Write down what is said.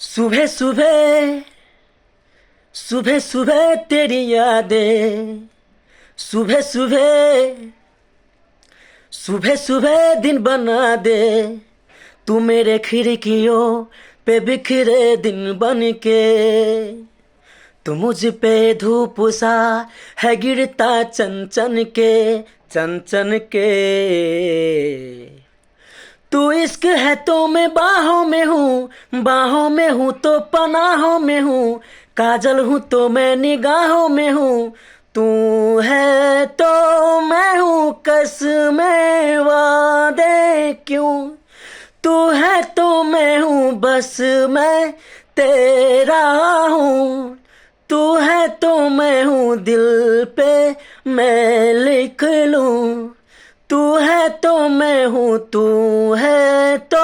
सुबह सुबह सुबह सुबह तेरी यादें, सुबह सुबह सुबह सुबह दिन बना दे। तू मेरे खिड़कियों पे बिखरे दिन बन के, तू मुझ पे धूप सा है गिरता चन चन के, चन चन के। तू इश्क है तो मैं बाहों में हूँ, बाहों में हूँ तो पनाहों में हूँ, काजल हूँ तो मैं निगाहों में हूँ। तू है तो मैं हूँ कसमें वादे क्यों, तू है तो मैं हूँ बस मैं तेरा हूँ। तू है तो मैं हूँ दिल पे मैं लिख लूँ, तू है तो मैं हूँ, तू है तो